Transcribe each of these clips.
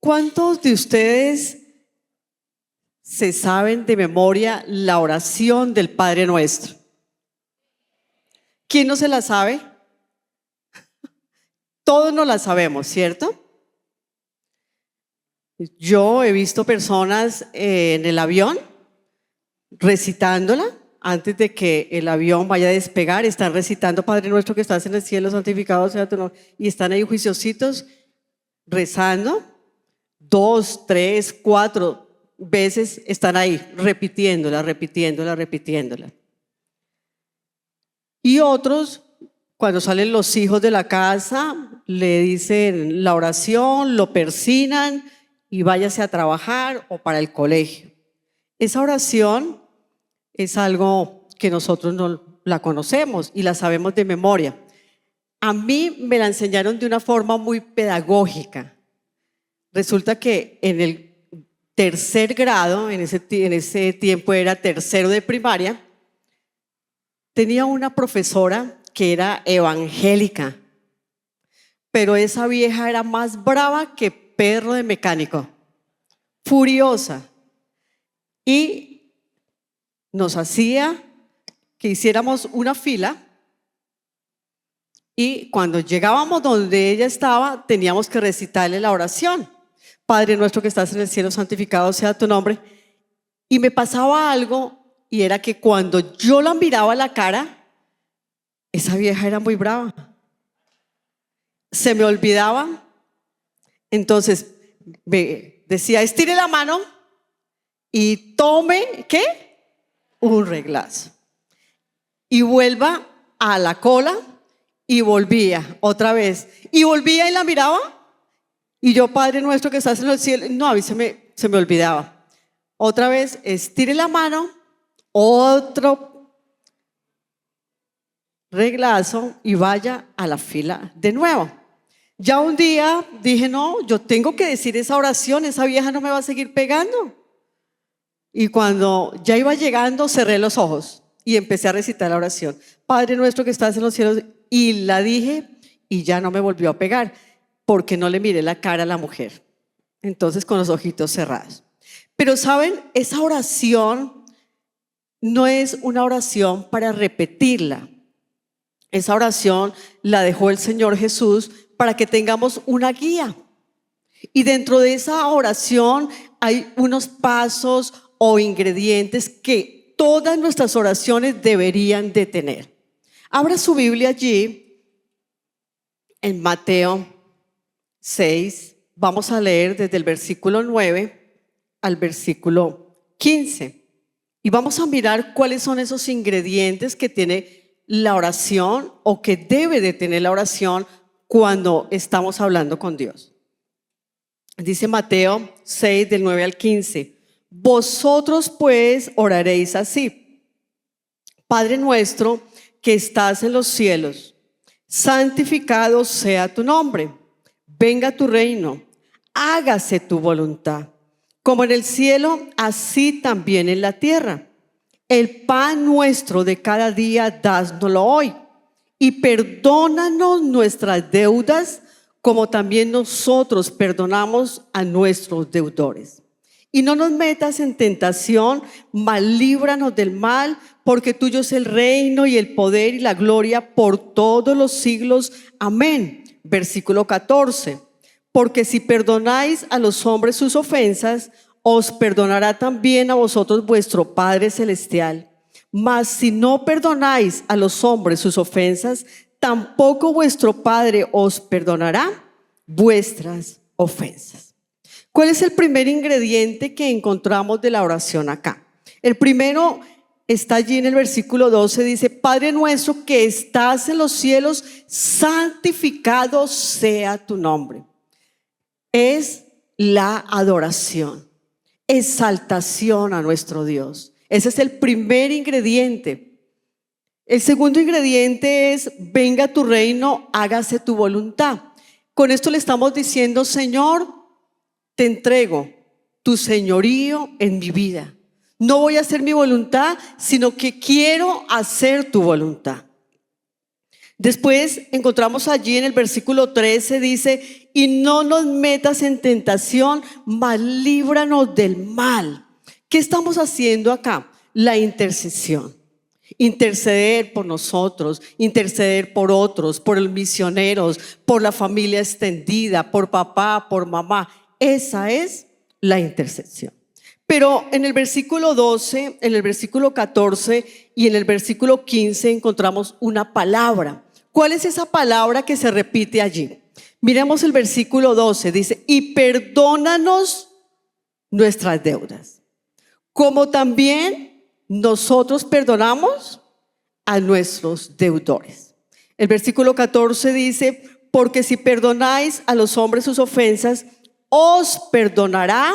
¿Cuántos de ustedes se saben de memoria la oración del Padre Nuestro? ¿Quién no se la sabe? Todos no la sabemos, ¿cierto? Yo he visto personas en el avión recitándola antes de que el avión vaya a despegar. Están recitando Padre Nuestro que estás en el cielo, santificado sea tu nombre. Y están ahí juiciositos rezando. 2, 3, 4 veces están ahí repitiéndola. Y otros, cuando salen los hijos de la casa, le dicen la oración, lo persignan y váyase a trabajar o para el colegio. Esa oración es algo que nosotros no la conocemos y la sabemos de memoria. A mí me la enseñaron de una forma muy pedagógica. Resulta que en el tercer grado, en ese tiempo era tercero de primaria, tenía una profesora que era evangélica, pero esa vieja era más brava que perro de mecánico, furiosa, y nos hacía que hiciéramos una fila y cuando llegábamos donde ella estaba teníamos que recitarle la oración. Padre nuestro que estás en el cielo, santificado sea tu nombre. Y me pasaba algo y era que cuando yo la miraba a la cara, esa vieja era muy brava. Se me olvidaba. Entonces me decía, estire la mano y tome, ¿qué? Un reglazo. Y vuelva a la cola y volvía otra vez. Y volvía y la miraba. Y yo, Padre nuestro que estás en el cielo, no, a mí se me olvidaba. Otra vez, estire la mano, otro reglazo y vaya a la fila de nuevo. Ya un día dije, no, yo tengo que decir esa oración, esa vieja no me va a seguir pegando. Y cuando ya iba llegando, cerré los ojos y empecé a recitar la oración. Padre nuestro que estás en los cielos, y la dije y ya no me volvió a pegar, porque no le miré la cara a la mujer. Entonces con los ojitos cerrados. Pero saben, esa oración no es una oración para repetirla. Esa oración la dejó el Señor Jesús para que tengamos una guía. Y dentro de esa oración hay unos pasos o ingredientes que todas nuestras oraciones deberían de tener. Abra su Biblia allí en Mateo 6, vamos a leer desde el versículo 9 al versículo 15 y vamos a mirar cuáles son esos ingredientes que tiene la oración o que debe de tener la oración cuando estamos hablando con Dios. Dice Mateo 6 del 9 al 15, vosotros pues oraréis así: Padre nuestro que estás en los cielos, santificado sea tu nombre. Venga tu reino, hágase tu voluntad, como en el cielo, así también en la tierra. El pan nuestro de cada día, dásnoslo hoy, y perdónanos nuestras deudas, como también nosotros perdonamos a nuestros deudores. Y no nos metas en tentación, mas líbranos del mal, porque tuyo es el reino y el poder y la gloria por todos los siglos. Amén. Versículo 14, porque si perdonáis a los hombres sus ofensas, os perdonará también a vosotros vuestro Padre Celestial. Mas si no perdonáis a los hombres sus ofensas, tampoco vuestro Padre os perdonará vuestras ofensas. ¿Cuál es el primer ingrediente que encontramos de la oración acá? El primero está allí en el versículo 12, dice: Padre nuestro que estás en los cielos, santificado sea tu nombre. Es la adoración, exaltación a nuestro Dios. Ese es el primer ingrediente. El segundo ingrediente es: venga tu reino, hágase tu voluntad. Con esto le estamos diciendo: Señor, te entrego tu señorío en mi vida. No voy a hacer mi voluntad, sino que quiero hacer tu voluntad. Después encontramos allí en el versículo 13, dice, y no nos metas en tentación, mas líbranos del mal. ¿Qué estamos haciendo acá? La intercesión. Interceder por nosotros, interceder por otros, por los misioneros, por la familia extendida, por papá, por mamá. Esa es la intercesión. Pero en el versículo 12, en el versículo 14 y en el versículo 15 encontramos una palabra. ¿Cuál es esa palabra que se repite allí? Miremos el versículo 12, dice, y perdónanos nuestras deudas, como también nosotros perdonamos a nuestros deudores. El versículo 14 dice, porque si perdonáis a los hombres sus ofensas, os perdonará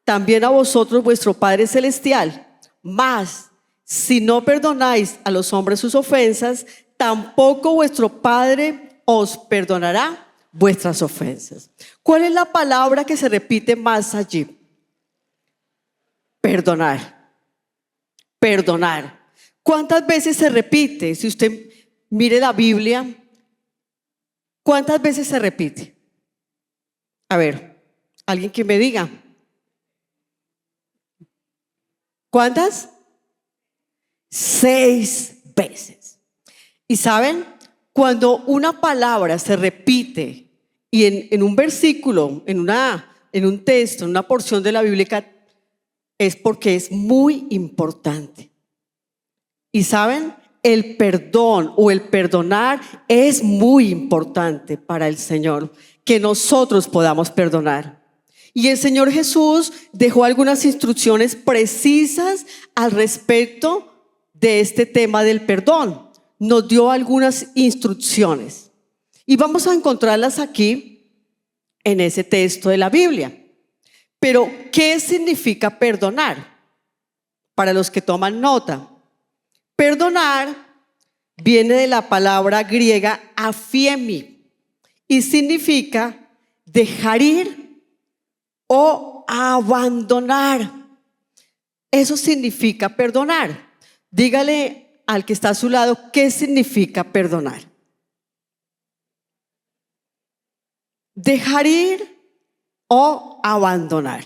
también a vosotros vuestro Padre Celestial. Mas, si no perdonáis a los hombres sus ofensas, tampoco vuestro Padre os perdonará vuestras ofensas. ¿Cuál es la palabra que se repite más allí? Perdonar. Perdonar. ¿Cuántas veces se repite? Si usted mire la Biblia, ¿cuántas veces se repite? A ver, alguien que me diga. ¿Cuántas? 6 veces. Y saben, cuando una palabra se repite y en un versículo, en un texto, en una porción de la Biblia, es porque es muy importante. Y saben, el perdón o el perdonar es muy importante para el Señor, que nosotros podamos perdonar. Y el Señor Jesús dejó algunas instrucciones precisas al respecto de este tema del perdón. Nos dio algunas instrucciones y vamos a encontrarlas aquí en ese texto de la Biblia. Pero, ¿qué significa perdonar? Para los que toman nota, perdonar viene de la palabra griega afiemi y significa dejar ir o abandonar. Eso significa perdonar. Dígale al que está a su lado, ¿qué significa perdonar? Dejar ir o abandonar.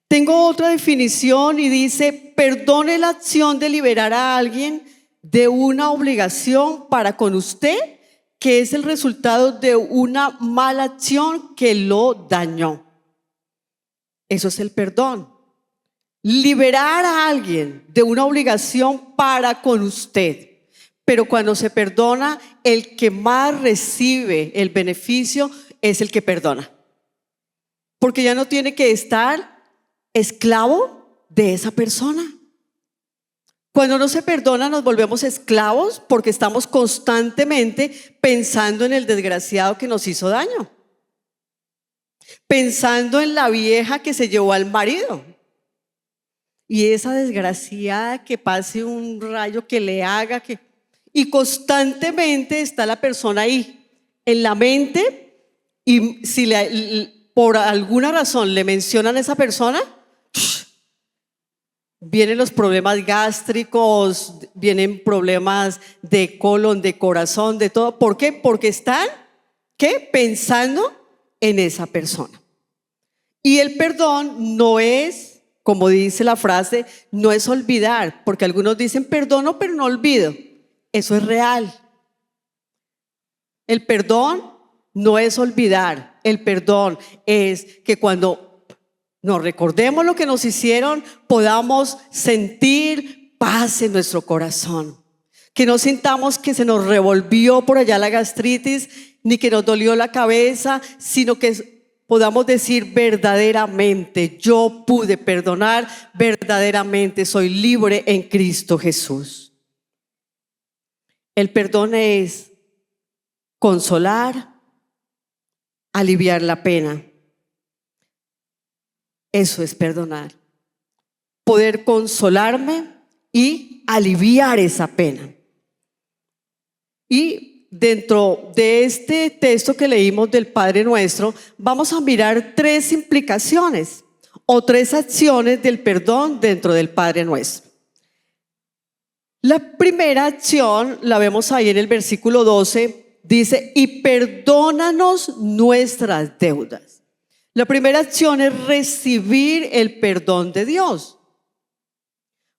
Tengo otra definición y dice, perdone la acción de liberar a alguien de una obligación para con usted, que es el resultado de una mala acción que lo dañó. Eso es el perdón. Liberar a alguien de una obligación para con usted. Pero cuando se perdona, el que más recibe el beneficio es el que perdona. Porque ya no tiene que estar esclavo de esa persona. Cuando no se perdona, nos volvemos esclavos porque estamos constantemente pensando en el desgraciado que nos hizo daño. Pensando en la vieja que se llevó al marido. Y esa desgraciada que pase un rayo que le haga que... Y constantemente está la persona ahí, en la mente, y si por alguna razón le mencionan a esa persona, vienen los problemas gástricos, vienen problemas de colon, de corazón, de todo. ¿Por qué? Porque están, ¿qué? Pensando en esa persona. Y el perdón no es, como dice la frase, no es olvidar, porque algunos dicen perdono pero no olvido. Eso es real. El perdón no es olvidar, el perdón es que cuando nos recordemos lo que nos hicieron, podamos sentir paz en nuestro corazón. Que no sintamos que se nos revolvió por allá la gastritis, ni que nos dolió la cabeza, sino que podamos decir verdaderamente, yo pude perdonar, verdaderamente soy libre en Cristo Jesús. El perdón es consolar, aliviar la pena. Eso es perdonar. Poder consolarme y aliviar esa pena. Y dentro de este texto que leímos del Padre Nuestro, vamos a mirar 3 implicaciones o 3 acciones del perdón dentro del Padre Nuestro. La primera acción la vemos ahí en el versículo 12, dice, y perdónanos nuestras deudas. La primera acción es recibir el perdón de Dios.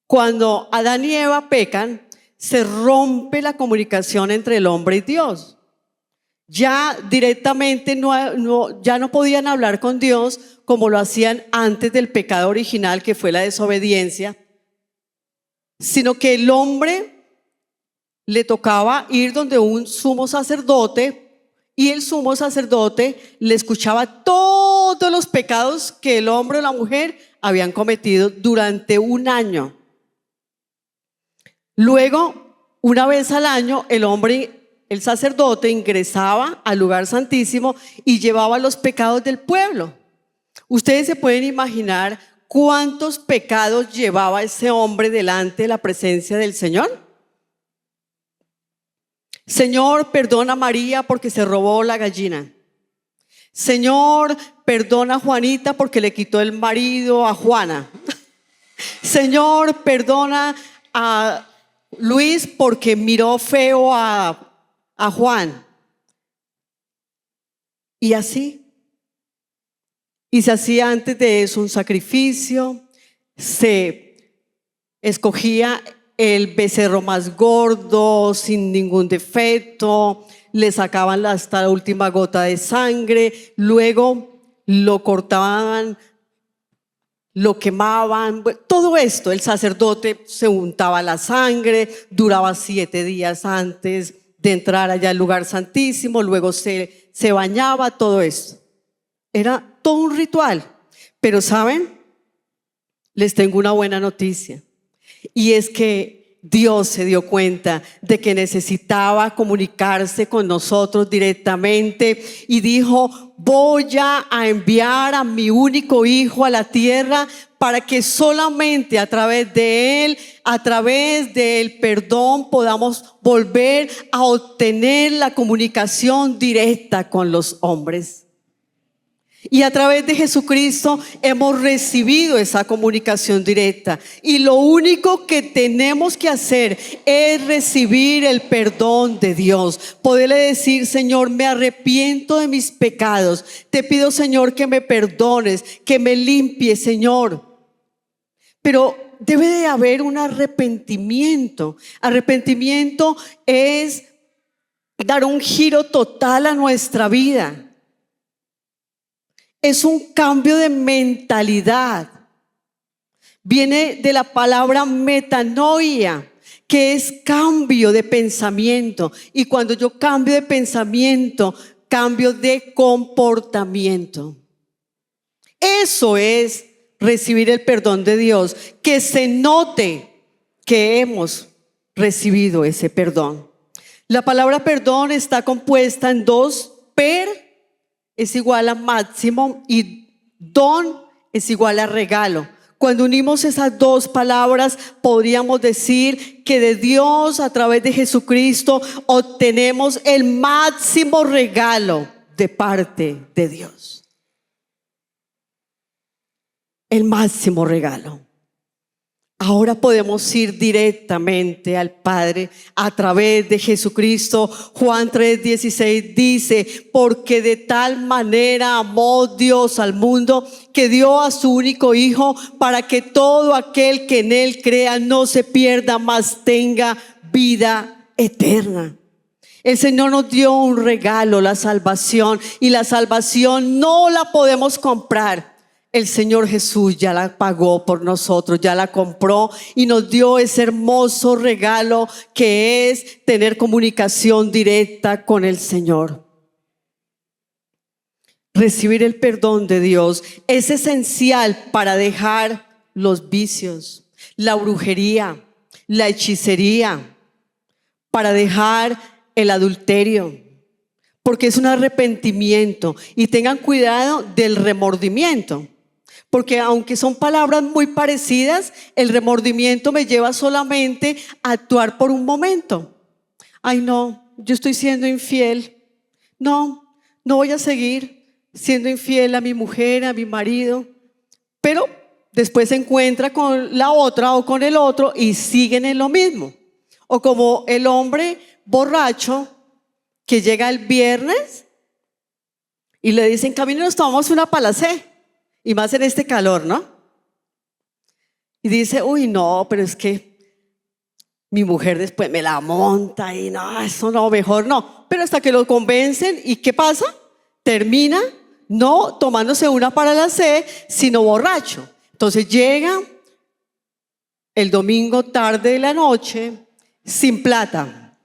Cuando Adán y Eva pecan, se rompe la comunicación entre el hombre y Dios. Ya directamente ya no podían hablar con Dios como lo hacían antes del pecado original, que fue la desobediencia, sino que el hombre le tocaba ir donde un sumo sacerdote, y el sumo sacerdote le escuchaba todos los pecados que el hombre o la mujer habían cometido durante un año. Luego, una vez al año, el sacerdote ingresaba al lugar santísimo y llevaba los pecados del pueblo. Ustedes se pueden imaginar cuántos pecados llevaba ese hombre delante de la presencia del Señor. Señor, perdona a María porque se robó la gallina. Señor, perdona a Juanita porque le quitó el marido a Juana. Señor, perdona a Luis porque miró feo a Juan. Y así. Y se hacía antes de eso un sacrificio, se escogía el becerro más gordo, sin ningún defecto, le sacaban hasta la última gota de sangre, luego lo cortaban, lo quemaban, todo esto. El sacerdote se untaba la sangre, duraba 7 días antes de entrar allá al lugar santísimo, luego se bañaba, todo esto. Era todo un ritual. Pero ¿saben? Les tengo una buena noticia. Y es que Dios se dio cuenta de que necesitaba comunicarse con nosotros directamente y dijo: voy a enviar a mi único hijo a la tierra para que solamente a través de él, a través del perdón, podamos volver a obtener la comunicación directa con los hombres. Y a través de Jesucristo hemos recibido esa comunicación directa. Y lo único que tenemos que hacer es recibir el perdón de Dios. Poderle decir: Señor, me arrepiento de mis pecados. Te pido, Señor, que me perdones, que me limpies, Señor. Pero debe de haber un arrepentimiento. Arrepentimiento es dar un giro total a nuestra vida. Es un cambio de mentalidad. Viene de la palabra metanoia, que es cambio de pensamiento. Y cuando yo cambio de pensamiento, cambio de comportamiento. Eso es recibir el perdón de Dios. Que se note que hemos recibido ese perdón. La palabra perdón está compuesta en dos: es igual a máximo y don es igual a regalo. Cuando unimos esas dos palabras, podríamos decir que de Dios, a través de Jesucristo, obtenemos el máximo regalo de parte de Dios. El máximo regalo. Ahora podemos ir directamente al Padre a través de Jesucristo. Juan 3:16 dice: porque de tal manera amó Dios al mundo, que dio a su único Hijo, para que todo aquel que en él crea no se pierda, mas tenga vida eterna. El Señor nos dio un regalo, la salvación, y la salvación no la podemos comprar. El Señor Jesús ya la pagó por nosotros, ya la compró y nos dio ese hermoso regalo que es tener comunicación directa con el Señor. Recibir el perdón de Dios es esencial para dejar los vicios, la brujería, la hechicería, para dejar el adulterio, porque es un arrepentimiento. Y tengan cuidado del remordimiento. Porque aunque son palabras muy parecidas, el remordimiento me lleva solamente a actuar por un momento. Ay, no, yo estoy siendo infiel. No voy a seguir siendo infiel a mi mujer, a mi marido. Pero después se encuentra con la otra o con el otro y siguen en lo mismo. O como el hombre borracho que llega el viernes y le dicen, camino, nos tomamos una palacé. Y más en este calor, ¿no? Y dice, uy, no, pero es que mi mujer después me la monta y no, eso no, mejor no. Pero hasta que lo convencen, ¿y qué pasa? Termina no tomándose una palacé, sino borracho. Entonces llega el domingo tarde de la noche sin plata,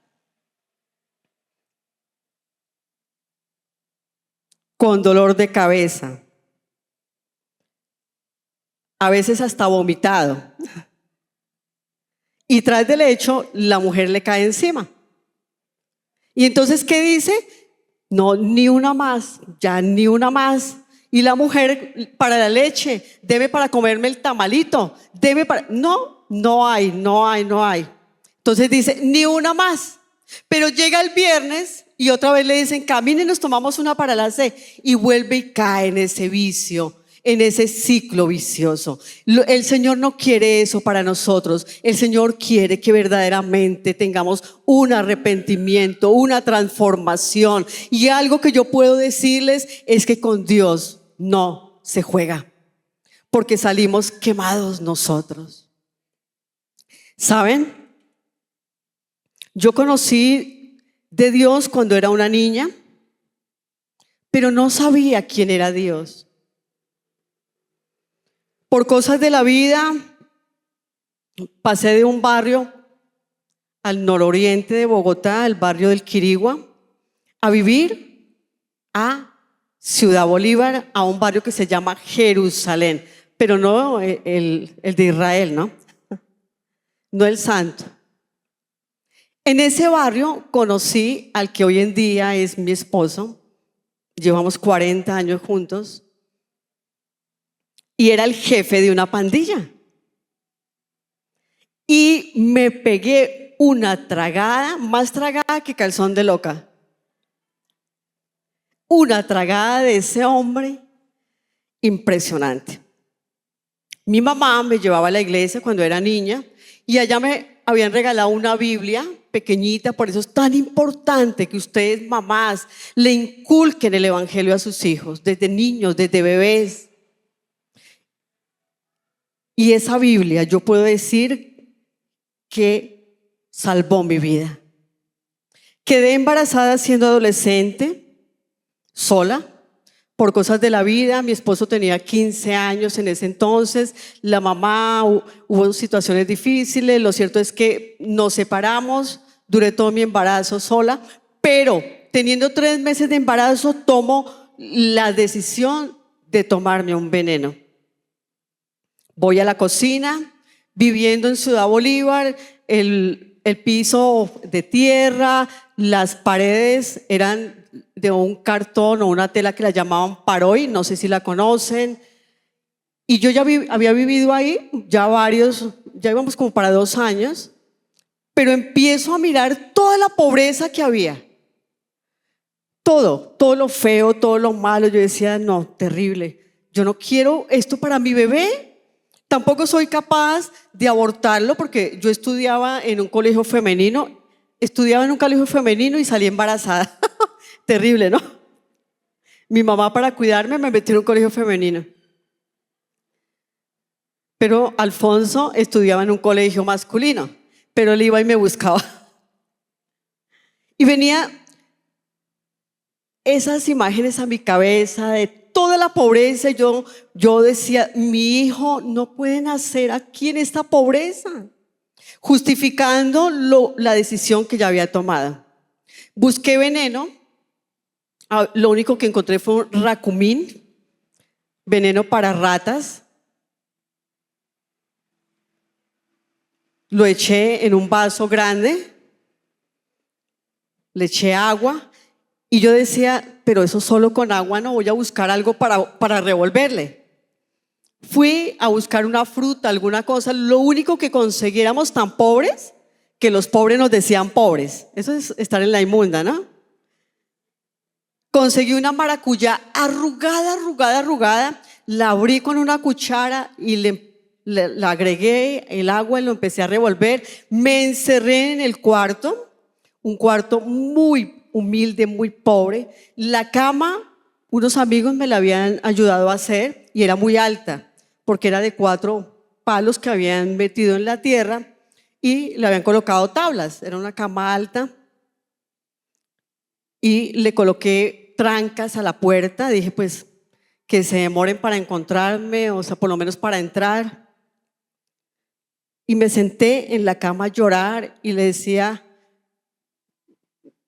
con dolor de cabeza, a veces hasta vomitado. Y tras del hecho, la mujer le cae encima. Y entonces, ¿qué dice? No, ni una más, ya ni una más. Y la mujer, para la leche, deme para comerme el tamalito, deme para... No, no hay, no hay, no hay. Entonces dice, ni una más. Pero llega el viernes y otra vez le dicen, camine y nos tomamos una para la C. Y vuelve y cae en ese vicio, en ese ciclo vicioso. El Señor no quiere eso para nosotros. El Señor quiere que verdaderamente tengamos un arrepentimiento, una transformación. Y algo que yo puedo decirles es que con Dios no se juega, porque salimos quemados nosotros. ¿Saben? Yo conocí de Dios cuando era una niña, pero no sabía quién era Dios. Por cosas de la vida, pasé de un barrio al nororiente de Bogotá, el barrio del Quirigua, a vivir a Ciudad Bolívar, a un barrio que se llama Jerusalén, pero no el de Israel, ¿no? No el santo. En ese barrio conocí al que hoy en día es mi esposo. Llevamos 40 años juntos. Y era el jefe de una pandilla. Y me pegué una tragada, más tragada que calzón de loca. Una tragada de ese hombre impresionante. Mi mamá me llevaba a la iglesia cuando era niña y allá me habían regalado una Biblia pequeñita. Por eso es tan importante que ustedes, mamás, le inculquen el evangelio a sus hijos, desde niños, desde bebés. Y esa Biblia, yo puedo decir que salvó mi vida. Quedé embarazada siendo adolescente, sola, por cosas de la vida. Mi esposo tenía 15 años en ese entonces. La mamá, hubo situaciones difíciles. Lo cierto es que nos separamos. Duré todo mi embarazo sola. Pero teniendo 3 meses de embarazo, tomo la decisión de tomarme un veneno. Voy a la cocina, viviendo en Ciudad Bolívar, el piso de tierra, las paredes eran de un cartón o una tela que la llamaban paroy, no sé si la conocen. Y yo ya había vivido ahí, ya íbamos como para 2 años, pero empiezo a mirar toda la pobreza que había. Todo lo feo, todo lo malo. Yo decía, no, terrible. Yo no quiero esto para mi bebé. Tampoco soy capaz de abortarlo porque yo estudiaba en un colegio femenino. Estudiaba en un colegio femenino y salí embarazada. Terrible, ¿no? Mi mamá, para cuidarme, me metió en un colegio femenino. Pero Alfonso estudiaba en un colegio masculino. Pero él iba y me buscaba. Y venía esas imágenes a mi cabeza de toda la pobreza. Yo decía, mi hijo no puede nacer aquí en esta pobreza, justificando la decisión que ya había tomado. Busqué veneno. Lo único que encontré fue un racumín, veneno para ratas. Lo eché en un vaso grande, le eché agua. Y yo decía, pero eso solo con agua no, voy a buscar algo para revolverle. Fui a buscar una fruta, alguna cosa. Lo único que conseguiéramos tan pobres, que los pobres nos decían pobres. Eso es estar en la inmunda, ¿no? Conseguí una maracuyá arrugada. La abrí con una cuchara y le le agregué el agua y lo empecé a revolver. Me encerré en el cuarto, un cuarto muy humilde, muy pobre. La cama, unos amigos me la habían ayudado a hacer y era muy alta, porque era de 4 palos que habían metido en la tierra y le habían colocado tablas. Era una cama alta y le coloqué trancas a la puerta. Dije, pues, que se demoren para encontrarme, o sea, por lo menos para entrar. Y me senté en la cama a llorar y le decía,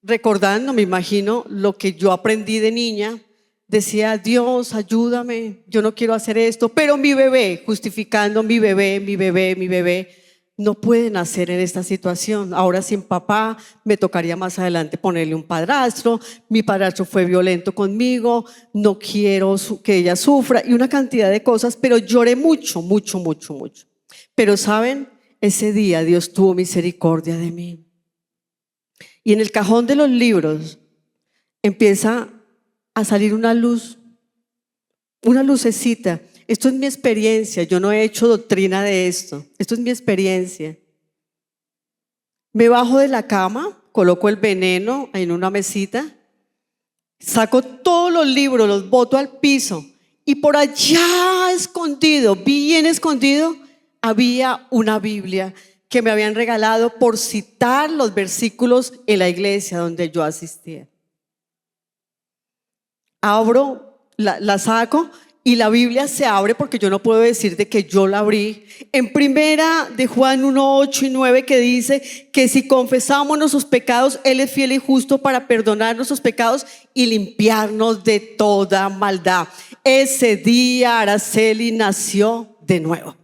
recordando, me imagino, lo que yo aprendí de niña, decía, Dios, ayúdame, yo no quiero hacer esto, pero mi bebé, justificando mi bebé, no puede nacer en esta situación. Ahora sin papá, me tocaría más adelante ponerle un padrastro, mi padrastro fue violento conmigo, no quiero que ella sufra y una cantidad de cosas, pero lloré mucho, mucho, mucho, mucho. Pero saben, ese día Dios tuvo misericordia de mí. Y en el cajón de los libros empieza a salir una luz, una lucecita. Esto es mi experiencia, yo no he hecho doctrina de esto, esto es mi experiencia. Me bajo de la cama, coloco el veneno en una mesita, saco todos los libros, los boto al piso y por allá escondido, bien escondido, había una Biblia que me habían regalado por citar los versículos en la iglesia donde yo asistía. Abro, la saco y la Biblia se abre porque yo no puedo decir de que yo la abrí. En primera de Juan 1, 8 y 9 que dice que si confesamos nuestros pecados, Él es fiel y justo para perdonar nuestros pecados y limpiarnos de toda maldad. Ese día Araceli nació de nuevo.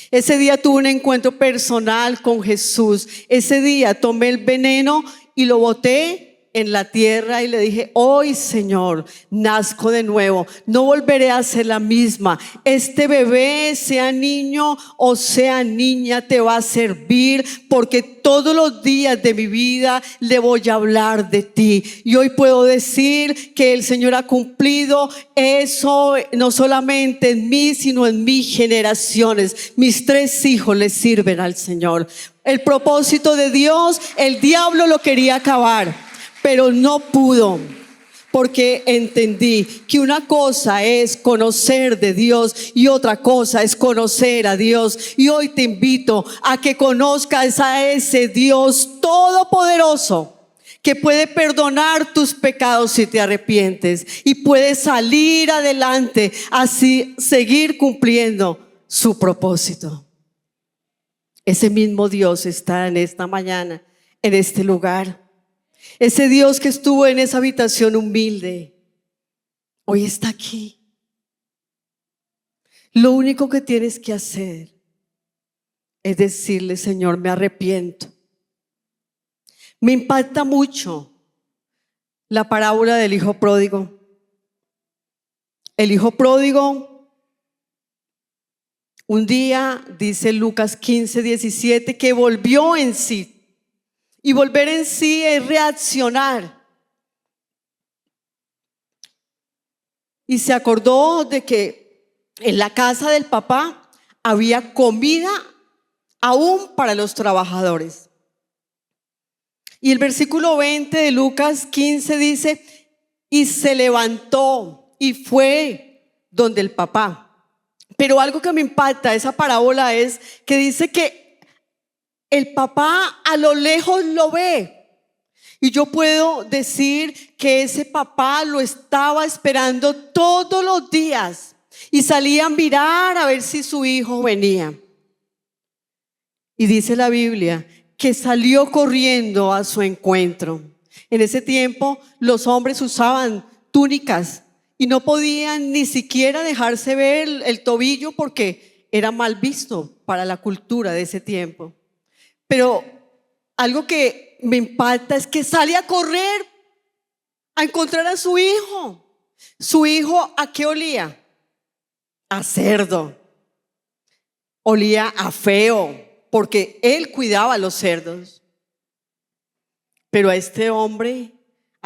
Ese día tuve un encuentro personal con Jesús. Ese día tomé el veneno y lo boté en la tierra y le dije, hoy Señor, nazco de nuevo, no volveré a ser la misma. Este bebé, sea niño o sea niña, te va a servir porque todos los días de mi vida le voy a hablar de ti. Y hoy puedo decir que el Señor ha cumplido eso no solamente en mí, sino en mis generaciones. Mis 3 hijos le sirven al Señor. El propósito de Dios, el diablo lo quería acabar, pero no pudo, porque entendí que una cosa es conocer de Dios y otra cosa es conocer a Dios. Y hoy te invito a que conozcas a ese Dios todopoderoso que puede perdonar tus pecados si te arrepientes y puede salir adelante, así seguir cumpliendo su propósito. Ese mismo Dios está en esta mañana, en este lugar. Ese Dios que estuvo en esa habitación humilde, hoy está aquí. Lo único que tienes que hacer es decirle, Señor, me arrepiento. Me impacta mucho la parábola del hijo pródigo. El hijo pródigo, un día, dice Lucas 15, 17, que volvió en sí. Y volver en sí es reaccionar. Y se acordó de que en la casa del papá había comida aún para los trabajadores. Y el versículo 20 de Lucas 15 dice, y se levantó y fue donde el papá. Pero algo que me impacta esa parábola es que dice que el papá a lo lejos lo ve. Y yo puedo decir que ese papá lo estaba esperando todos los días y salía a mirar a ver si su hijo venía. Y dice la Biblia que salió corriendo a su encuentro. En ese tiempo los hombres usaban túnicas y no podían ni siquiera dejarse ver el tobillo porque era mal visto para la cultura de ese tiempo. Pero algo que me impacta es que sale a correr a encontrar a su hijo. ¿Su hijo a qué olía? A cerdo. Olía a feo, porque él cuidaba a los cerdos. Pero a este hombre,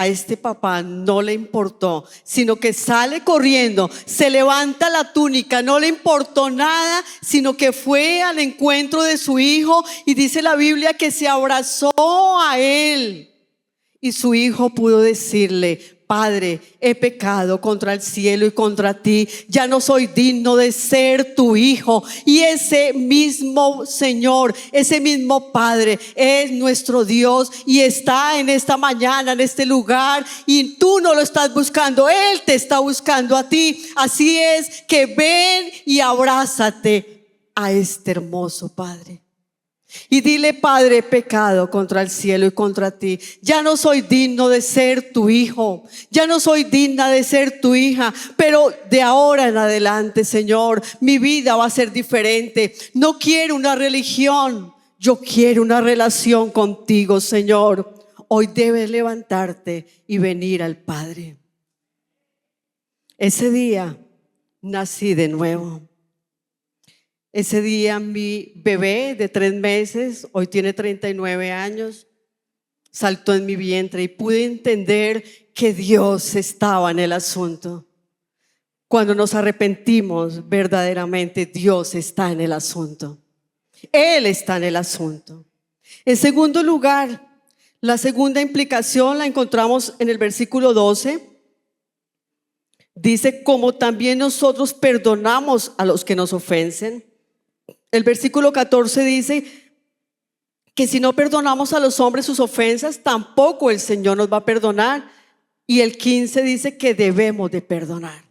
a este papá no le importó, sino que sale corriendo, se levanta la túnica, no le importó nada, sino que fue al encuentro de su hijo, y dice la Biblia que se abrazó a él. Y su hijo pudo decirle: Padre, he pecado contra el cielo y contra ti, ya no soy digno de ser tu hijo. Y ese mismo Señor, ese mismo Padre es nuestro Dios y está en esta mañana, en este lugar, y tú no lo estás buscando, Él te está buscando a ti. Así es que ven y abrázate a este hermoso Padre. Y dile: Padre, he pecado contra el cielo y contra ti, ya no soy digno de ser tu hijo, ya no soy digna de ser tu hija, pero de ahora en adelante, Señor, mi vida va a ser diferente. No quiero una religión, yo quiero una relación contigo, Señor. Hoy debes levantarte y venir al Padre. Ese día nací de nuevo. Ese día mi bebé de 3 meses, hoy tiene 39 años, saltó en mi vientre y pude entender que Dios estaba en el asunto. Cuando nos arrepentimos, verdaderamente Dios está en el asunto. Él está en el asunto. En segundo lugar, la segunda implicación la encontramos en el versículo 12. Dice: como también nosotros perdonamos a los que nos ofenden. El versículo 14 dice que si no perdonamos a los hombres sus ofensas, tampoco el Señor nos va a perdonar. Y el 15 dice que debemos de perdonar.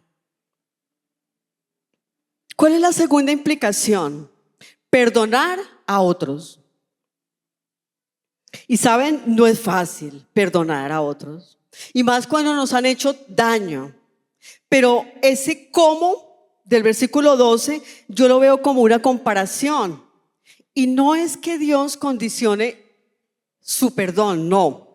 ¿Cuál es la segunda implicación? Perdonar a otros. Y saben, no es fácil perdonar a otros, y más cuando nos han hecho daño. Pero ese cómo del versículo 12 yo lo veo como una comparación. Y no es que Dios condicione su perdón, no.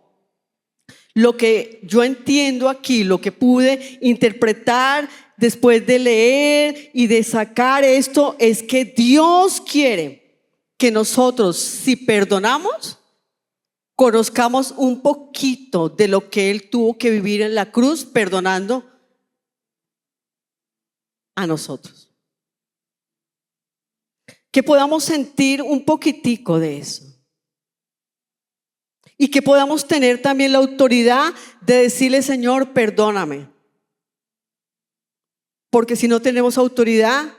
Lo que yo entiendo aquí, lo que pude interpretar después de leer y de sacar esto, es que Dios quiere que nosotros, si perdonamos, conozcamos un poquito de lo que Él tuvo que vivir en la cruz perdonando a nosotros. Que podamos sentir un poquitico de eso. Y que podamos tener también la autoridad de decirle: Señor, perdóname. Porque si no tenemos autoridad,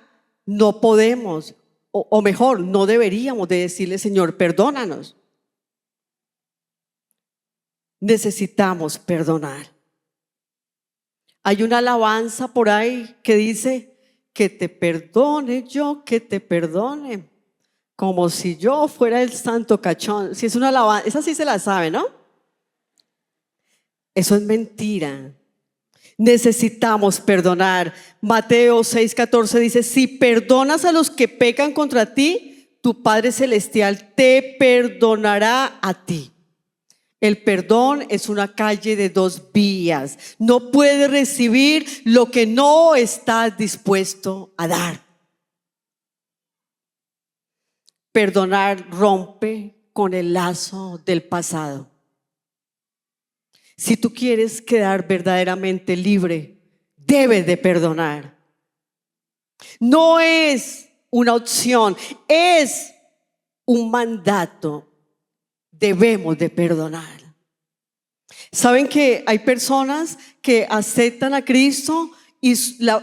no podemos, o mejor, no deberíamos de decirle: Señor, perdónanos. Necesitamos perdonar. Hay una alabanza por ahí que dice: que te perdone yo, que te perdone, como si yo fuera el santo cachón. Si es una alabanza, esa sí se la sabe, ¿no? Eso es mentira. Necesitamos perdonar. Mateo 6:14 dice: si perdonas a los que pecan contra ti, tu Padre Celestial te perdonará a ti. El perdón es una calle de 2 vías. No puedes recibir lo que no estás dispuesto a dar. Perdonar rompe con el lazo del pasado. Si tú quieres quedar verdaderamente libre, debes de perdonar. No es una opción, es un mandato. Debemos de perdonar. Saben que hay personas que aceptan a Cristo y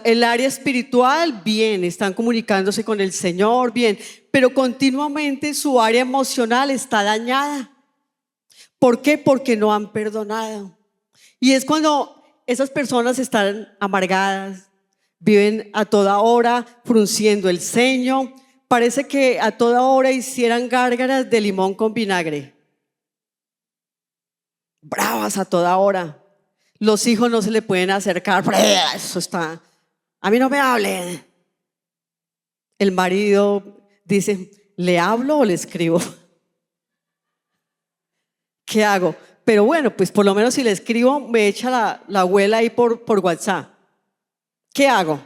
el área espiritual, bien, están comunicándose con el Señor, bien, pero continuamente su área emocional está dañada. ¿Por qué? Porque no han perdonado. Y es cuando esas personas están amargadas, viven a toda hora frunciendo el ceño, parece que a toda hora hicieran gárgaras de limón con vinagre. Bravas a toda hora. Los hijos no se le pueden acercar. Eso está. A mí no me hablen. El marido dice: ¿le hablo o le escribo? ¿Qué hago? Pero bueno, pues por lo menos si le escribo me echa la abuela ahí por WhatsApp. ¿Qué hago?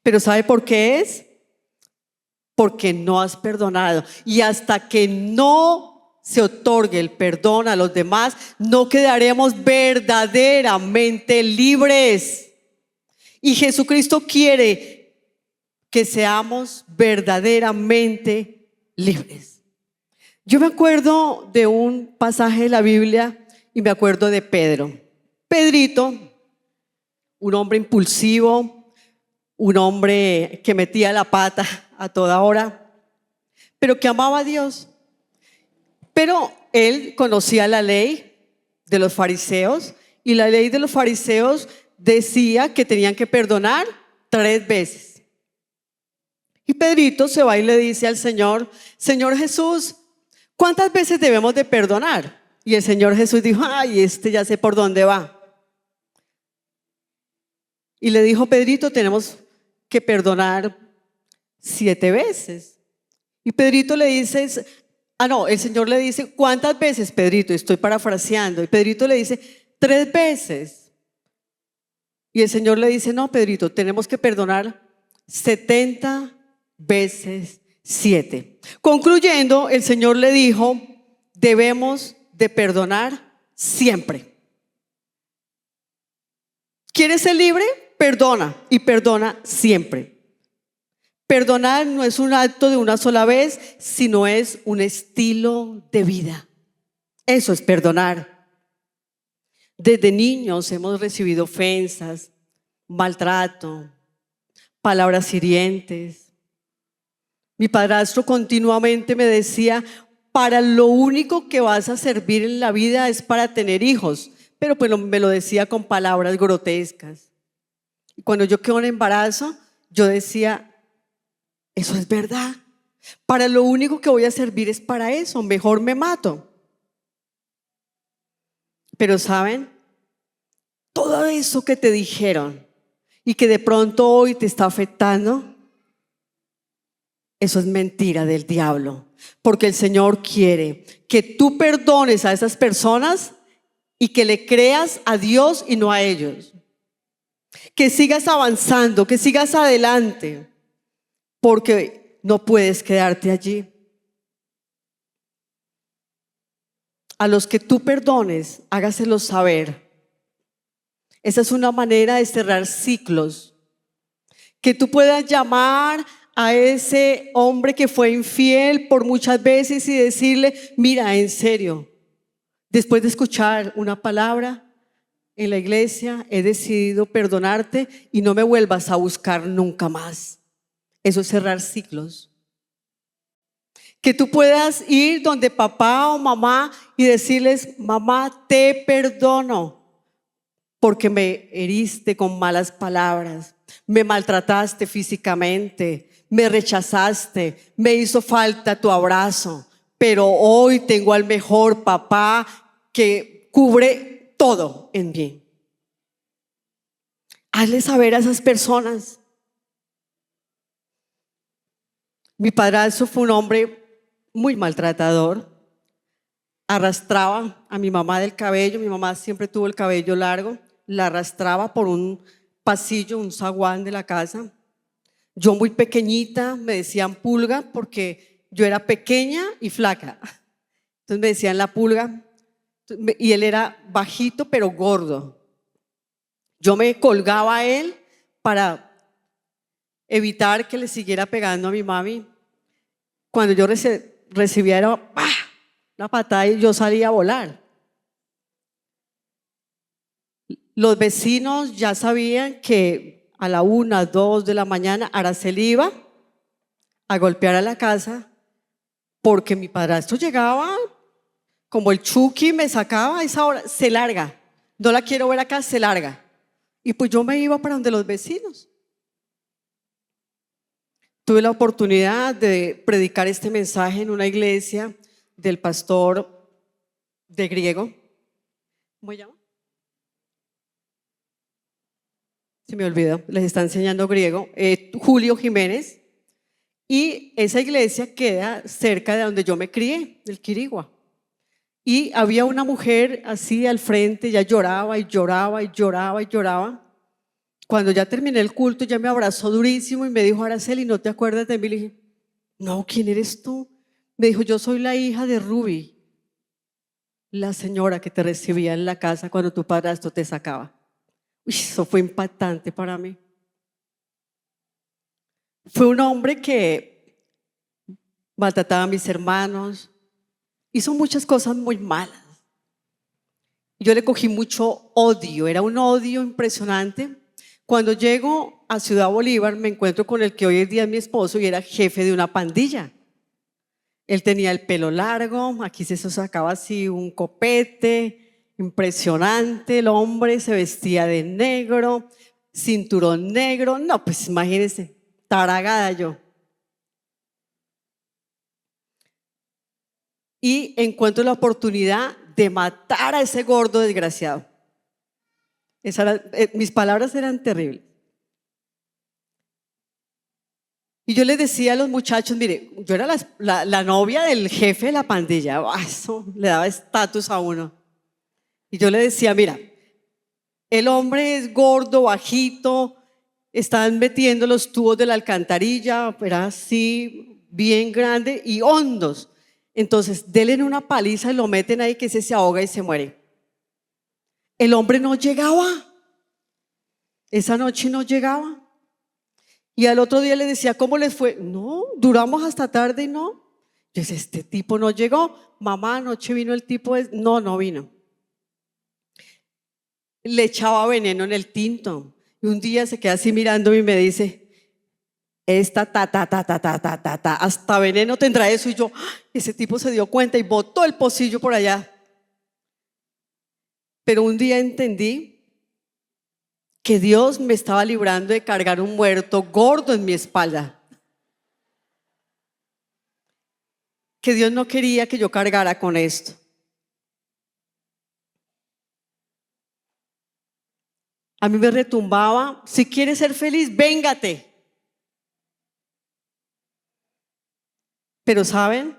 Pero ¿sabe por qué es? Porque no has perdonado. Y hasta que no se otorgue el perdón a los demás, no quedaremos verdaderamente libres. Y Jesucristo quiere que seamos verdaderamente libres. Yo me acuerdo de un pasaje de la Biblia y me acuerdo de Pedro. Pedrito, un hombre impulsivo, un hombre que metía la pata a toda hora, pero que amaba a Dios. Pero él conocía la ley de los fariseos y la ley de los fariseos decía que tenían que perdonar 3 veces. Y Pedrito se va y le dice al Señor: Señor Jesús, ¿cuántas veces debemos de perdonar? Y el Señor Jesús dijo: ay, ya sé por dónde va. Y le dijo: Pedrito, tenemos que perdonar 7 veces. Y Pedrito le dice, el Señor le dice: ¿cuántas veces, Pedrito? Estoy parafraseando. Y Pedrito le dice: 3 veces. Y el Señor le dice: no, Pedrito, tenemos que perdonar 70 veces 7. Concluyendo, el Señor le dijo: debemos de perdonar siempre. ¿Quieres ser libre? Perdona, y perdona siempre. Perdonar no es un acto de una sola vez, sino es un estilo de vida. Eso es perdonar. Desde niños hemos recibido ofensas, maltrato, palabras hirientes. Mi padrastro continuamente me decía: para lo único que vas a servir en la vida es para tener hijos. Pero pues me lo decía con palabras grotescas. Y cuando yo quedé en embarazo, yo decía: eso es verdad. Para lo único que voy a servir es para eso. Mejor me mato. Pero ¿saben? Todo eso que te dijeron y que de pronto hoy te está afectando, eso es mentira del diablo. Porque el Señor quiere que tú perdones a esas personas y que le creas a Dios y no a ellos. Que sigas avanzando, que sigas adelante, porque no puedes quedarte allí. A los que tú perdones, hágaselos saber. Esa es una manera de cerrar ciclos. Que tú puedas llamar a ese hombre que fue infiel por muchas veces y decirle: mira, en serio, después de escuchar una palabra en la iglesia, he decidido perdonarte y no me vuelvas a buscar nunca más. Eso es cerrar ciclos. Que tú puedas ir donde papá o mamá y decirles: mamá, te perdono porque me heriste con malas palabras, me maltrataste físicamente, me rechazaste, me hizo falta tu abrazo, pero hoy tengo al mejor papá que cubre todo en mí. Hazle saber a esas personas. Mi padrastro fue un hombre muy maltratador. Arrastraba a mi mamá del cabello. Mi mamá siempre tuvo el cabello largo. La arrastraba por un pasillo, un zaguán de la casa. Yo muy pequeñita, me decían pulga porque yo era pequeña y flaca. Entonces me decían la pulga. Y él era bajito pero gordo. Yo me colgaba a él para evitar que le siguiera pegando a mi mami. Cuando yo recibía era la patada y yo salía a volar. Los vecinos ya sabían que a la 1, 2 de la mañana Araceli iba a golpear a la casa porque mi padrastro llegaba como el Chucky, me sacaba a esa hora, se larga, no la quiero ver acá, se larga. Y pues yo me iba para donde los vecinos. Tuve la oportunidad de predicar este mensaje en una iglesia del pastor de griego. ¿Cómo se llama? Se me olvidó, les está enseñando griego. Julio Jiménez. Y esa iglesia queda cerca de donde yo me crié, del Quirigua. Y había una mujer así al frente, ella lloraba y lloraba y lloraba y lloraba. Cuando ya terminé el culto, ya me abrazó durísimo y me dijo: Araceli, ¿no te acuerdas de mí? Le dije: no, ¿quién eres tú? Me dijo: yo soy la hija de Ruby. la señora que te recibía en la casa cuando tu padrastro te sacaba. Uy, eso fue impactante para mí. Fue un hombre que maltrataba a mis hermanos, hizo muchas cosas muy malas. Yo le cogí mucho odio, era un odio impresionante. Cuando llego a Ciudad Bolívar me encuentro con el que hoy en día es mi esposo y era jefe de una pandilla. Él tenía el pelo largo, aquí se sacaba así un copete, impresionante, el hombre se vestía de negro, cinturón negro, no, pues imagínense, taragada yo. Y encuentro la oportunidad de matar a ese gordo desgraciado. Mis palabras eran terribles. Y yo les decía a los muchachos, mire, yo era la novia del jefe de la pandilla, eso le daba estatus a uno. Y yo le decía, mira, el hombre es gordo, bajito, están metiendo los tubos de la alcantarilla, era así, bien grande y hondos. Entonces, denle una paliza y lo meten ahí que se ahoga y se muere. El hombre no llegaba, esa noche no llegaba. Y al otro día le decía, ¿cómo les fue? No, duramos hasta tarde y no. Yo decía, este tipo no llegó. Mamá, anoche vino el tipo, no, no vino. Le echaba veneno en el tinto. Y un día se queda así mirándome y me dice, esta hasta veneno tendrá eso. Y yo, ese tipo se dio cuenta y botó el pocillo por allá. Pero un día entendí que Dios me estaba librando de cargar un muerto gordo en mi espalda. Que Dios no quería que yo cargara con esto. A mí me retumbaba, si quieres ser feliz, véngate. Pero ¿saben?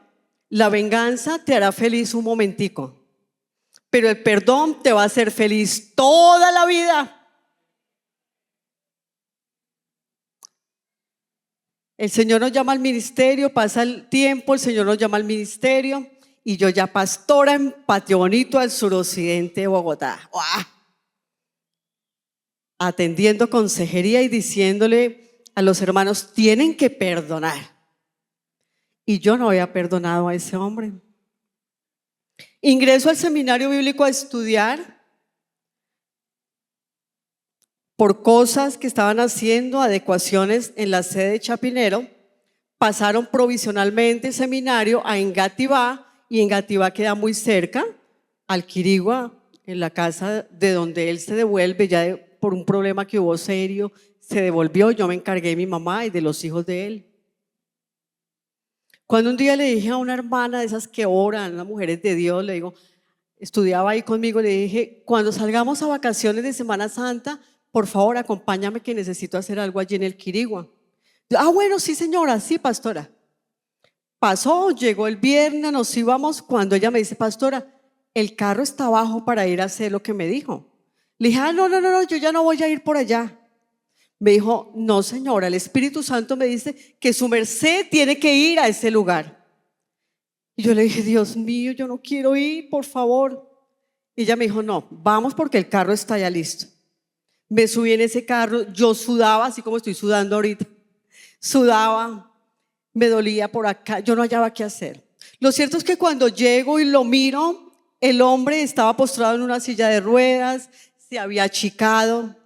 La venganza te hará feliz un momentico, pero el perdón te va a hacer feliz toda la vida. El Señor nos llama al ministerio, pasa el tiempo, el Señor nos llama al ministerio y yo ya pastora en Patio Bonito al suroccidente de Bogotá. ¡Uah! Atendiendo consejería y diciéndole a los hermanos, tienen que perdonar. Y yo no había perdonado a ese hombre. Ingreso al seminario bíblico a estudiar por cosas que estaban haciendo, adecuaciones en la sede de Chapinero. Pasaron provisionalmente el seminario a Engativá y Engativá queda muy cerca, al Quirigua, en la casa de donde él se devuelve, ya por un problema que hubo serio, se devolvió. Yo me encargué de mi mamá y de los hijos de él. Cuando un día le dije a una hermana de esas que oran, unas mujeres de Dios, le digo, estudiaba ahí conmigo, le dije, cuando salgamos a vacaciones de Semana Santa, por favor acompáñame que necesito hacer algo allí en el Quirigua. Bueno, sí señora, sí pastora. Pasó, llegó el viernes, nos íbamos, cuando ella me dice, pastora, el carro está abajo para ir a hacer lo que me dijo. Le dije, no, yo ya no voy a ir por allá. Me dijo, no señora, el Espíritu Santo me dice que su merced tiene que ir a ese lugar. Y yo le dije, Dios mío, yo no quiero ir, por favor. Y ella me dijo, no, vamos porque el carro está ya listo. Me subí en ese carro, yo sudaba, así como estoy sudando ahorita. Sudaba, me dolía por acá, yo no hallaba qué hacer. Lo cierto es que cuando llego y lo miro, el hombre estaba postrado en una silla de ruedas, se había achicado,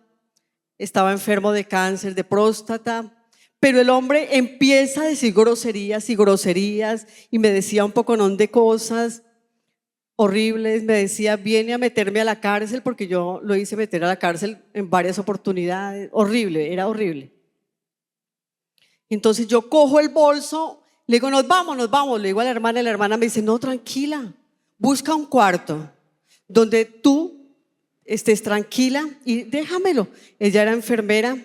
estaba enfermo de cáncer de próstata, pero el hombre empieza a decir groserías y groserías y me decía un poconón de cosas horribles. Me decía, viene a meterme a la cárcel, porque yo lo hice meter a la cárcel en varias oportunidades. Horrible, era horrible. Entonces yo cojo el bolso, le digo, nos vamos, le digo a la hermana, y la hermana me dice, no, tranquila, busca un cuarto donde tú estés tranquila y déjamelo. Ella era enfermera.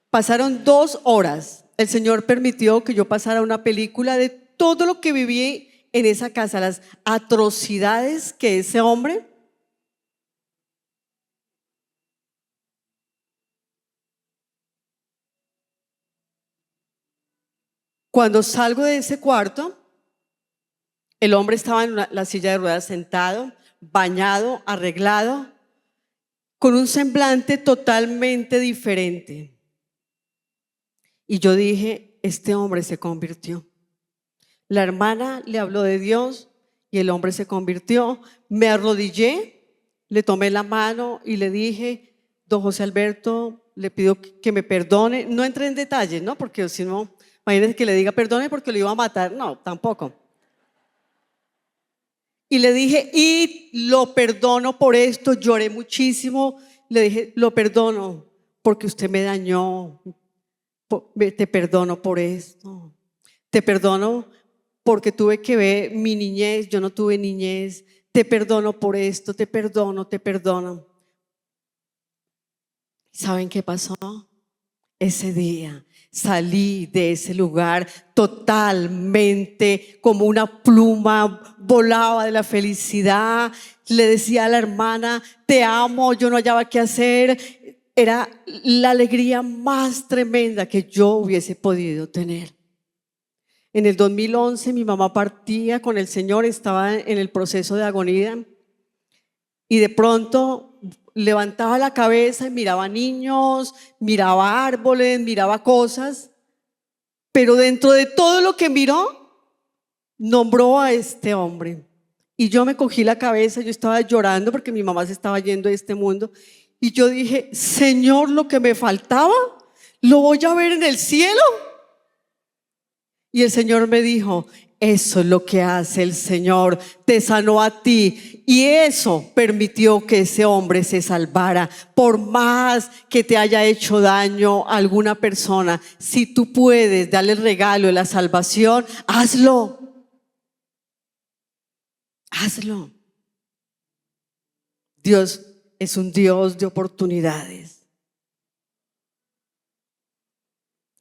Pasaron 2 horas. El Señor permitió que yo pasara una película de todo lo que viví en esa casa, las atrocidades que ese hombre. Cuando salgo de ese cuarto, El hombre estaba en la silla de ruedas sentado, bañado, arreglado, con un semblante totalmente diferente. Y yo dije, este hombre se convirtió. La hermana le habló de Dios y el hombre se convirtió. Me arrodillé, le tomé la mano y le dije, don José Alberto, le pido que me perdone. No entré en detalles, ¿no? Porque si no, imagínense que le diga perdone porque lo iba a matar. No, tampoco. Y le dije, y lo perdono por esto. Lloré muchísimo. Le dije, lo perdono porque usted me dañó. Te perdono por esto. Te perdono porque tuve que ver mi niñez. Yo no tuve niñez. Te perdono por esto. Te perdono, te perdono. ¿Saben qué pasó? Ese día salí de ese lugar totalmente como una pluma, volaba de la felicidad. Le decía a la hermana, te amo, yo no hallaba qué hacer. Era la alegría más tremenda que yo hubiese podido tener. En el 2011 mi mamá partía con el Señor, estaba en el proceso de agonía y de pronto levantaba la cabeza y miraba niños, miraba árboles, miraba cosas, pero dentro de todo lo que miró, nombró a este hombre. Y yo me cogí la cabeza, yo estaba llorando porque mi mamá se estaba yendo de este mundo. Y yo dije, Señor, lo que me faltaba, lo voy a ver en el cielo. Y el Señor me dijo, eso es lo que hace el Señor, te sanó a ti y eso permitió que ese hombre se salvara. Por más que te haya hecho daño a alguna persona, si tú puedes darle el regalo de la salvación, hazlo. Hazlo. Dios es un Dios de oportunidades.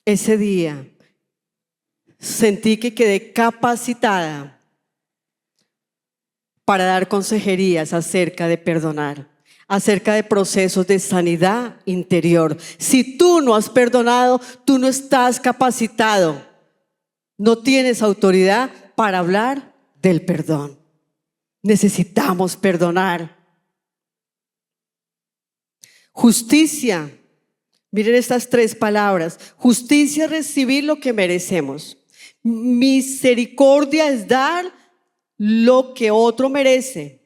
Ese día sentí que quedé capacitada para dar consejerías acerca de perdonar, acerca de procesos de sanidad interior. Si tú no has perdonado, tú no estás capacitado, no tienes autoridad para hablar del perdón. Necesitamos perdonar. Justicia. Miren estas tres palabras. Justicia es recibir lo que merecemos. Misericordia es dar lo que otro merece,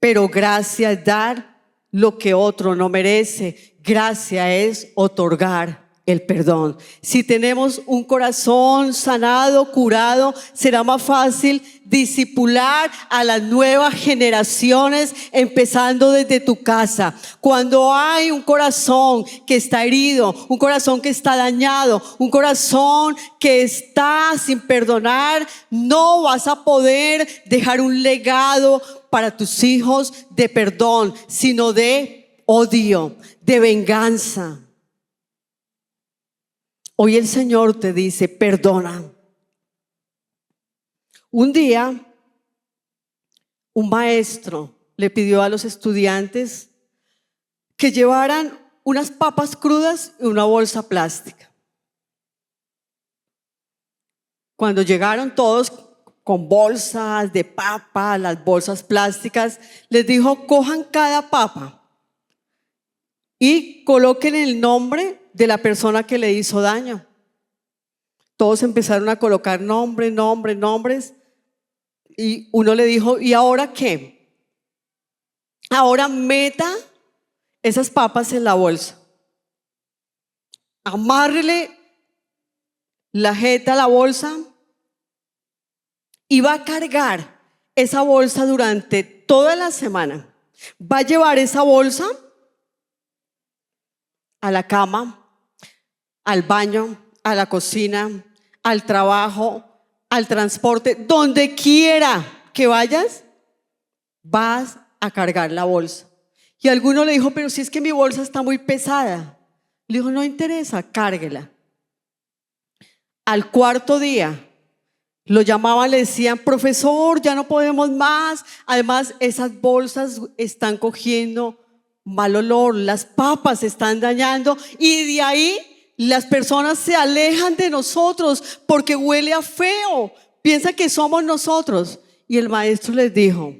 pero gracia es dar lo que otro no merece. Gracia es otorgar el perdón. Si tenemos un corazón sanado, curado, será más fácil discipular a las nuevas generaciones, empezando desde tu casa. Cuando hay un corazón que está herido, un corazón que está dañado, un corazón que está sin perdonar, no vas a poder dejar un legado para tus hijos de perdón, sino de odio, de venganza. Hoy el Señor te dice, perdona. Un día, un maestro le pidió a los estudiantes que llevaran unas papas crudas y una bolsa plástica. Cuando llegaron todos con bolsas de papa, las bolsas plásticas, les dijo, cojan cada papa y coloquen el nombre de la persona que le hizo daño. Todos empezaron a colocar nombres. Y uno le dijo, ¿y ahora qué? Ahora meta esas papas en la bolsa. Amárrele la jeta a la bolsa y va a cargar esa bolsa durante toda la semana. Va a llevar esa bolsa a la cama, al baño, a la cocina, al trabajo, al transporte, donde quiera que vayas, vas a cargar la bolsa. Y alguno le dijo, pero si es que mi bolsa está muy pesada. Le dijo, no interesa, cárguela. Al cuarto día lo llamaban, le decían, profesor, ya no podemos más. Además, esas bolsas están cogiendo mal olor, las papas se están dañando y de ahí las personas se alejan de nosotros porque huele a feo. Piensa que somos nosotros Y el maestro les dijo: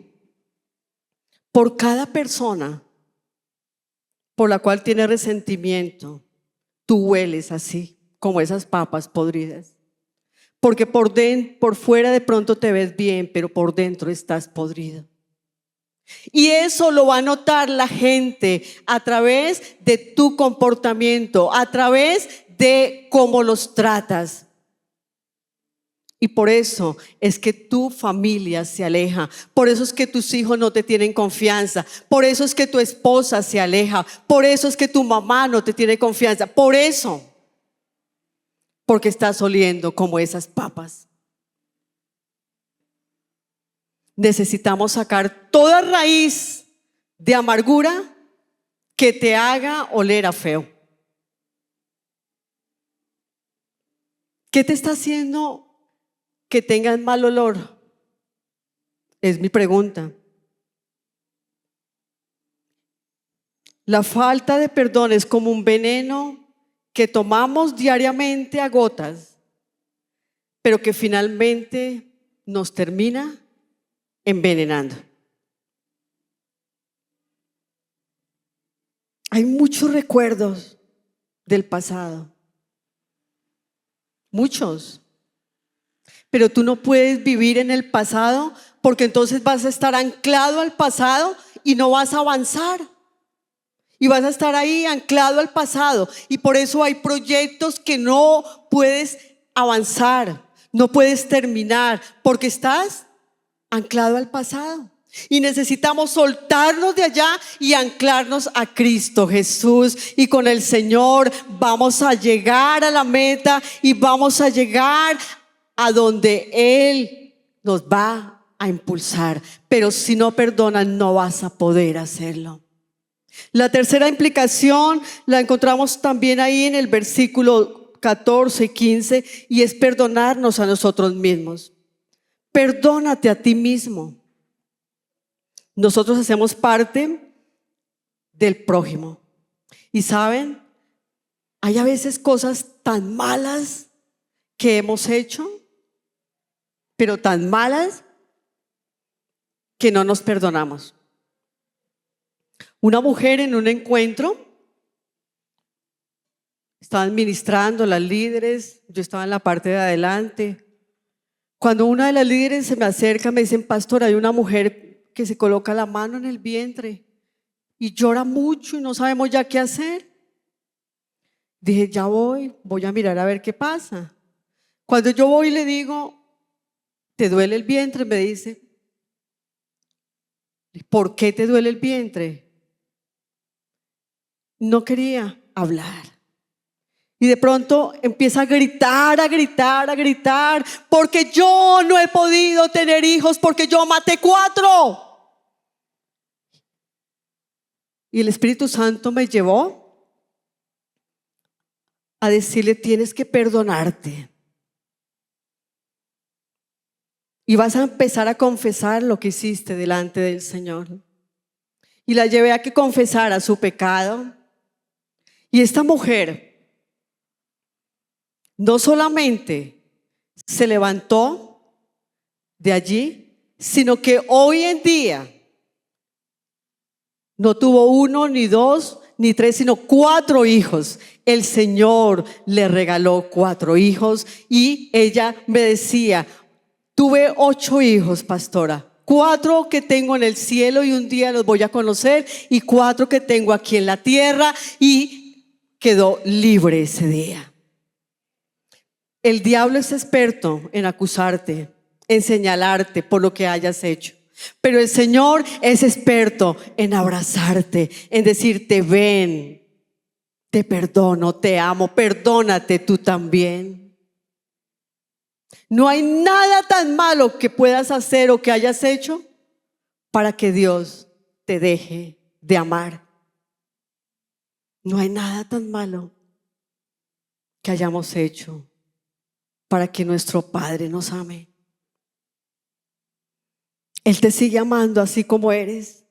por cada persona por la cual tienes resentimiento, tú hueles así, como esas papas podridas. Porque por fuera de pronto te ves bien, pero por dentro estás podrido. Y eso lo va a notar la gente a través de tu comportamiento, a través de cómo los tratas. Y por eso es que tu familia se aleja, por eso es que tus hijos no te tienen confianza, por eso es que tu esposa se aleja, por eso es que tu mamá no te tiene confianza, por eso, porque estás oliendo como esas papas. Necesitamos sacar toda raíz de amargura que te haga oler a feo. ¿Qué te está haciendo que tengas mal olor? Es mi pregunta. La falta de perdón es como un veneno que tomamos diariamente a gotas, pero que finalmente nos termina envenenando. Hay muchos recuerdos del pasado, muchos, pero tú no puedes vivir en el pasado, porque entonces vas a estar anclado al pasado y no vas a avanzar. Y vas a estar ahí anclado al pasado. Y por eso hay proyectos que no puedes avanzar, no puedes terminar, porque estás anclado al pasado. Y necesitamos soltarnos de allá y anclarnos a Cristo Jesús. Y con el Señor vamos a llegar a la meta y vamos a llegar a donde Él nos va a impulsar. Pero si no perdonas, no vas a poder hacerlo. La tercera implicación la encontramos también ahí en el versículo 14 y 15, y es perdonarnos a nosotros mismos. Perdónate a ti mismo. Nosotros hacemos parte del prójimo. Y saben, hay a veces cosas tan malas que hemos hecho, pero tan malas que no nos perdonamos. Una mujer en un encuentro, estaban ministrando las líderes, yo estaba en la parte de adelante. Cuando una de las líderes se me acerca, me dicen: pastor, hay una mujer que se coloca la mano en el vientre y llora mucho y no sabemos ya qué hacer. Dije: ya voy a mirar a ver qué pasa. Cuando yo voy y le digo: ¿te duele el vientre? Me dice: ¿por qué te duele el vientre? No quería hablar. Y de pronto empieza a gritar, porque yo no he podido tener hijos, porque yo maté 4. Y el Espíritu Santo me llevó a decirle: tienes que perdonarte. Y vas a empezar a confesar lo que hiciste delante del Señor. Y la llevé a que confesara su pecado. Y esta mujer no solamente se levantó de allí, sino que hoy en día no tuvo 1, ni 2, ni 3, sino 4 hijos. El Señor le regaló 4 hijos y ella me decía: tuve 8 hijos, pastora. 4 que tengo en el cielo y un día los voy a conocer, y 4 que tengo aquí en la tierra. Y quedó libre ese día. El diablo es experto en acusarte, en señalarte por lo que hayas hecho. Pero el Señor es experto en abrazarte, en decirte: ven, te perdono, te amo, perdónate tú también. No hay nada tan malo que puedas hacer o que hayas hecho para que Dios te deje de amar. No hay nada tan malo que hayamos hecho para que nuestro Padre nos ame. Él te sigue amando así como eres.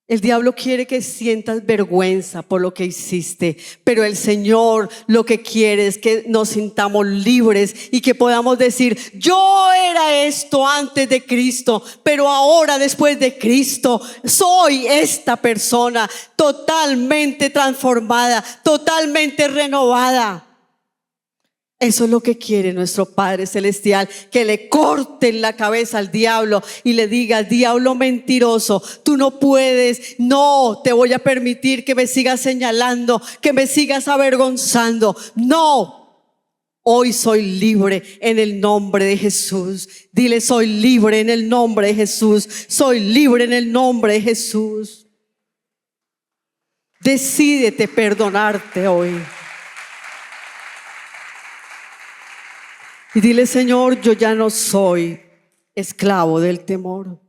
El diablo quiere que sientas vergüenza por lo que hiciste, pero el Señor lo que quiere es que nos sintamos libres y que podamos decir: yo era esto antes de Cristo, pero ahora después de Cristo soy esta persona totalmente transformada, totalmente renovada. Eso es lo que quiere nuestro Padre Celestial, que le corten la cabeza al diablo y le diga: diablo mentiroso, tú no puedes, no te voy a permitir que me sigas señalando, que me sigas avergonzando. No, hoy soy libre en el nombre de Jesús. Dile: soy libre en el nombre de Jesús, soy libre en el nombre de Jesús. Decídete perdonarte hoy. Y dile: Señor, yo ya no soy esclavo del temor.